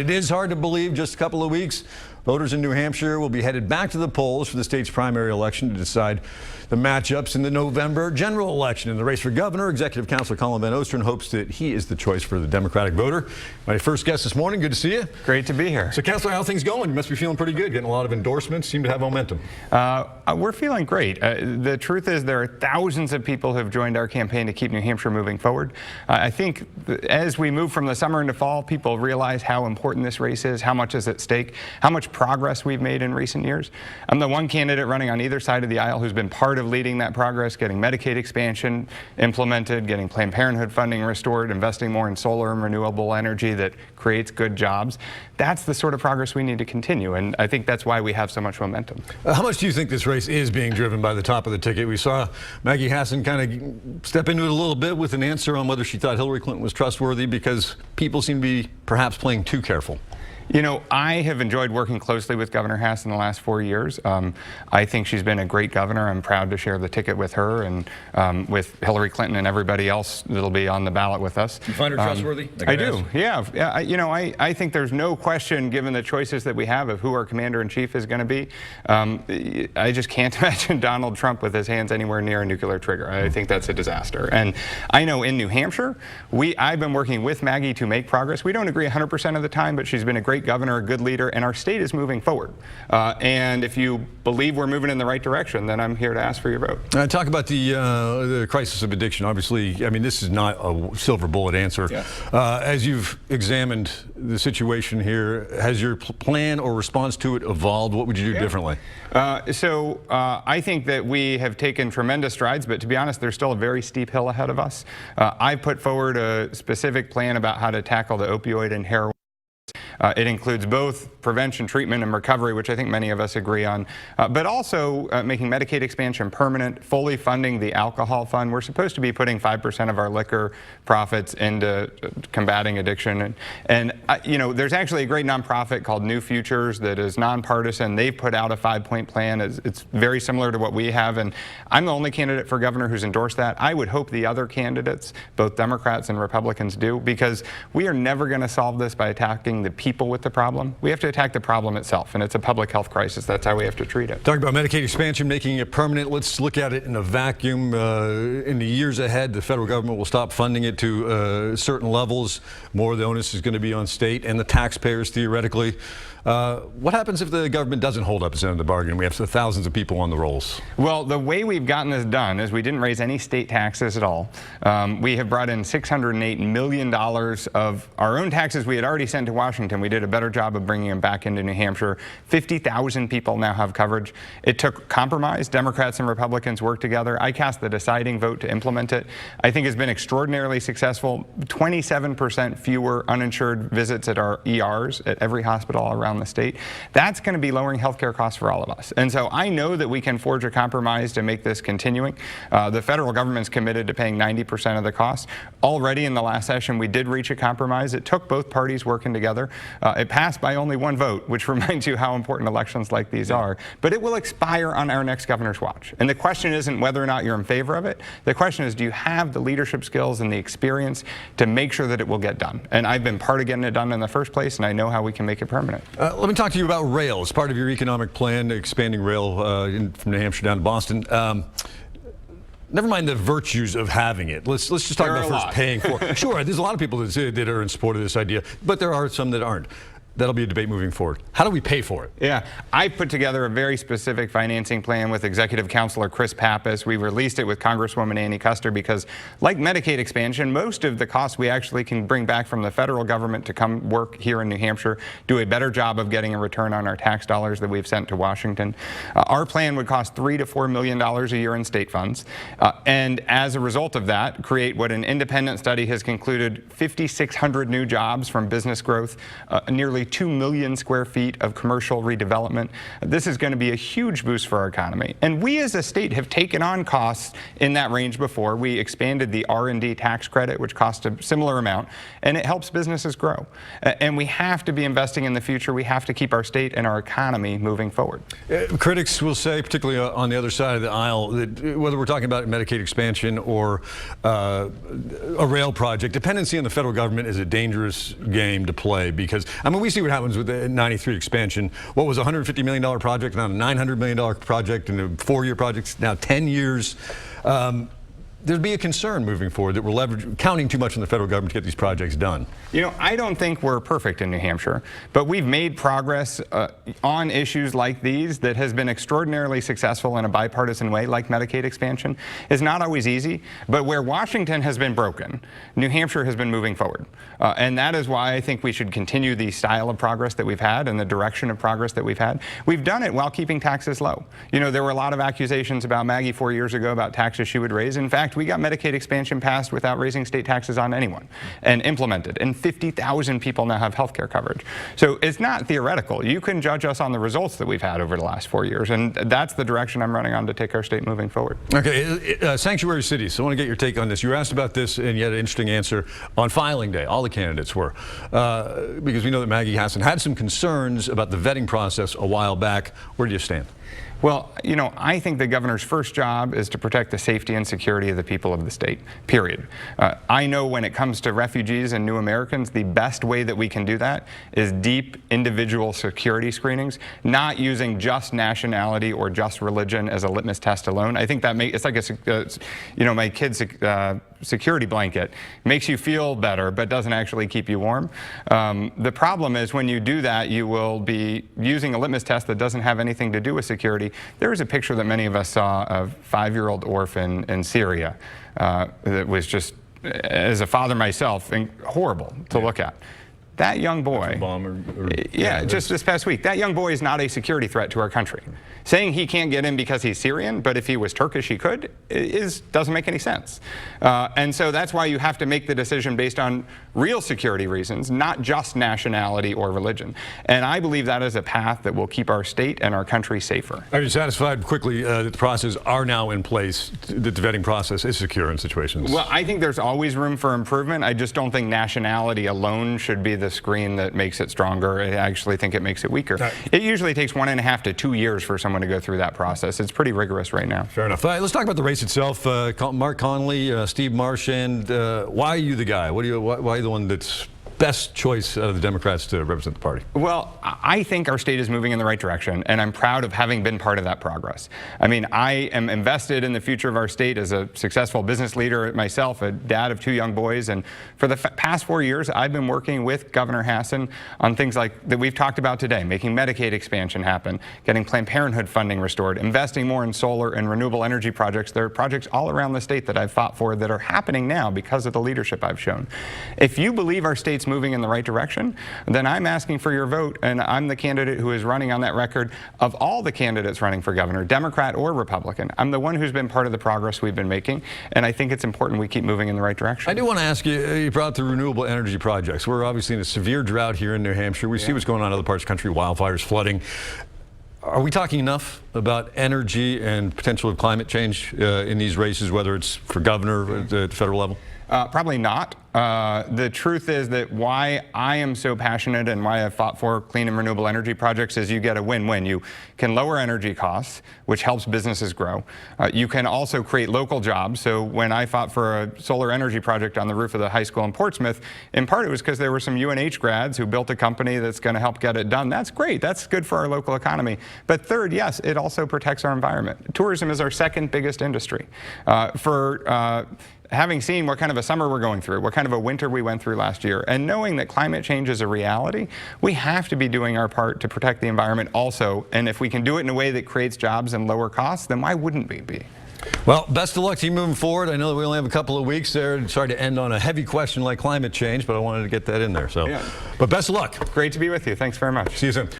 it is hard to believe just a couple of weeks. Voters in New Hampshire will be headed back to the polls for the state's primary election to decide the matchups in the November general election. In the race for governor, Executive Councilor Colin Van Osteren hopes that he is the choice for the Democratic voter. My first guest this morning, good to see you. Great to be here. So, Councilor, how are things going? You must be feeling pretty good, getting a lot of endorsements, seem to have momentum. We're feeling great. The truth is there are thousands of people who have joined our campaign to keep New Hampshire moving forward. I think as we move from the summer into fall, people realize how important this race is, how much is at stake, how much progress we've made in recent years. I'm the one candidate running on either side of the aisle who's been part of leading that progress, getting Medicaid expansion implemented, getting Planned Parenthood funding restored, investing more in solar and renewable energy that creates good jobs. That's the sort of progress we need to continue, and I think that's why we have so much momentum. How much do you think this race is being driven by the top of the ticket? We saw Maggie Hassan kind of step into it a little bit with an answer on whether she thought Hillary Clinton was trustworthy because people seem to be perhaps playing too careful. You know, I have enjoyed working closely with Governor Hassan the last 4 years. I think she's been a great governor. I'm proud to share the ticket with her and with Hillary Clinton and everybody else that'll be on the ballot with us. You find her trustworthy? I do, yeah. You know, I think there's no question, given the choices that we have of who our commander-in-chief is going to be. I just can't imagine Donald Trump with his hands anywhere near a nuclear trigger. I think that's a disaster. And I know in New Hampshire, I've been working with Maggie to make progress. We don't agree 100% of the time, but she's been a great governor, a good leader, and our state is moving forward. And if you believe we're moving in the right direction, then I'm here to ask for your vote. Talk about the crisis of addiction. Obviously, I mean, this is not a silver bullet answer. Yeah. As you've examined the situation here, has your plan or response to it evolved? What would you do differently? I think that we have taken tremendous strides, but to be honest, there's still a very steep hill ahead of us. I put forward a specific plan about how to tackle the opioid and heroin. It includes both prevention, treatment, and recovery, which I think many of us agree on, but also making Medicaid expansion permanent, fully funding the alcohol fund. We're supposed to be putting 5% of our liquor profits into combating addiction. And you know, there's actually a great nonprofit called New Futures that is nonpartisan. They've put out a 5-point plan. It's very similar to what we have, and I'm the only candidate for governor who's endorsed that. I would hope the other candidates, both Democrats and Republicans, do, because we are never going to solve this by attacking the people with the problem. We have to attack the problem itself, and it's a public health crisis. That's how we have to treat it. Talking about Medicaid expansion, making it permanent, let's look at it in a vacuum. In the years ahead, the federal government will stop funding it to certain levels. More of the onus is going to be on state and the taxpayers, theoretically. What happens if the government doesn't hold up its end of the bargain? We have thousands of people on the rolls. Well, the way we've gotten this done is we didn't raise any state taxes at all. We have brought in $608 million of our own taxes we had already sent to Washington. We did a better job of bringing them back into New Hampshire. 50,000 people now have coverage. It took compromise. Democrats and Republicans worked together. I cast the deciding vote to implement it. I think it's been extraordinarily successful. 27% fewer uninsured visits at our ERs at every hospital around the state. That's going to be lowering healthcare costs for all of us. And so I know that we can forge a compromise to make this continuing. The federal government's committed to paying 90% of the cost. Already in the last session, we did reach a compromise. It took both parties working together. It passed by only one vote, which reminds you how important elections like these are. But it will expire on our next governor's watch. And the question isn't whether or not you're in favor of it. The question is, do you have the leadership skills and the experience to make sure that it will get done? And I've been part of getting it done in the first place, and I know how we can make it permanent. Let me talk to you about rail. As part of your economic plan, expanding rail from New Hampshire down to Boston. Never mind the virtues of having it. Let's just talk about first paying for it. Sure, there's a lot of people that are in support of this idea, but there are some that aren't. That'll be a debate moving forward. How do we pay for it? Yeah, I put together a very specific financing plan with Executive Councilor Chris Pappas. We released it with Congresswoman Annie Kuster because, like Medicaid expansion, most of the costs we actually can bring back from the federal government to come work here in New Hampshire, do a better job of getting a return on our tax dollars that we've sent to Washington. Our plan would cost $3 to $4 million a year in state funds, and as a result of that, create what an independent study has concluded 5,600 new jobs from business growth, nearly 2 million square feet of commercial redevelopment. This is going to be a huge boost for our economy. And we as a state have taken on costs in that range before. We expanded the R&D tax credit, which cost a similar amount, and it helps businesses grow. And we have to be investing in the future. We have to keep our state and our economy moving forward. Critics will say, particularly on the other side of the aisle, that whether we're talking about Medicaid expansion or a rail project, dependency on the federal government is a dangerous game to play because, I mean, we see what happens with the 93 expansion. What was a $150 million project, now a $900 million project, and a 4-year project, now 10 years. There'd be a concern moving forward that we're counting too much on the federal government to get these projects done. You know, I don't think we're perfect in New Hampshire, but we've made progress on issues like these that has been extraordinarily successful in a bipartisan way, like Medicaid expansion. It's not always easy, but where Washington has been broken, New Hampshire has been moving forward. And that is why I think we should continue the style of progress that we've had and the direction of progress that we've had. We've done it while keeping taxes low. You know, there were a lot of accusations about Maggie 4 years ago about taxes she would raise. In fact, we got Medicaid expansion passed without raising state taxes on anyone and implemented. And 50,000 people now have health care coverage. So it's not theoretical. You can judge us on the results that we've had over the last 4 years. And that's the direction I'm running on to take our state moving forward. Okay, sanctuary cities. So I want to get your take on this. You were asked about this and you had an interesting answer on filing day. All the candidates were. Because we know that Maggie Hassan had some concerns about the vetting process a while back. Where do you stand? Well, you know, I think the governor's first job is to protect the safety and security of the people of the state, period. I know when it comes to refugees and new Americans, the best way that we can do that is deep individual security screenings, not using just nationality or just religion as a litmus test alone. I think that it's like you know, my kid's security blanket makes you feel better but doesn't actually keep you warm. The problem is when you do that, you will be using a litmus test that doesn't have anything to do with security. There was a picture that many of us saw of a 5-year-old orphan in Syria that was just, as a father myself, horrible to look at. That young boy, just this past week, that young boy is not a security threat to our country. Saying he can't get in because he's Syrian, but if he was Turkish he could, doesn't make any sense. And so that's why you have to make the decision based on real security reasons, not just nationality or religion. And I believe that is a path that will keep our state and our country safer. Are you satisfied quickly that the processes are now in place, that the vetting process is secure in situations? Well, I think there's always room for improvement. I just don't think nationality alone should be the screen that makes it stronger. I actually think it makes it weaker. It usually takes 1.5 to 2 years for someone to go through that process. It's pretty rigorous right now. Fair enough. Let's talk about the race itself. Mark Connolly, Steve Marchand. Why are you the guy? Why are you the one that's best choice of the Democrats to represent the party? Well, I think our state is moving in the right direction, and I'm proud of having been part of that progress. I mean, I am invested in the future of our state as a successful business leader myself, a dad of 2 young boys, and for the past 4 years, I've been working with Governor Hassan on things like that we've talked about today, making Medicaid expansion happen, getting Planned Parenthood funding restored, investing more in solar and renewable energy projects. There are projects all around the state that I've fought for that are happening now because of the leadership I've shown. If you believe our state's moving in the right direction, then I'm asking for your vote, and I'm the candidate who is running on that record of all the candidates running for governor, Democrat or Republican. I'm the one who's been part of the progress we've been making, and I think it's important we keep moving in the right direction. I do want to ask you, you brought up the renewable energy projects. We're obviously in a severe drought here in New Hampshire. We see what's going on in other parts of the country, wildfires, flooding. Are we talking enough about energy and potential of climate change in these races, whether it's for governor at the federal level? Probably not. The truth is that why I am so passionate and why I've fought for clean and renewable energy projects is you get a win-win. You can lower energy costs, which helps businesses grow. You can also create local jobs. So when I fought for a solar energy project on the roof of the high school in Portsmouth, in part it was because there were some UNH grads who built a company that's going to help get it done. That's great. That's good for our local economy. But third, yes, it also protects our environment. Tourism is our second biggest industry. Having seen what kind of a summer we're going through, what kind of a winter we went through last year, and knowing that climate change is a reality, we have to be doing our part to protect the environment also. And if we can do it in a way that creates jobs and lower costs, then why wouldn't we be? Well, best of luck to you moving forward. I know that we only have a couple of weeks there. Sorry to end on a heavy question like climate change, but I wanted to get that in there. So, But best of luck. Great to be with you. Thanks very much. See you soon.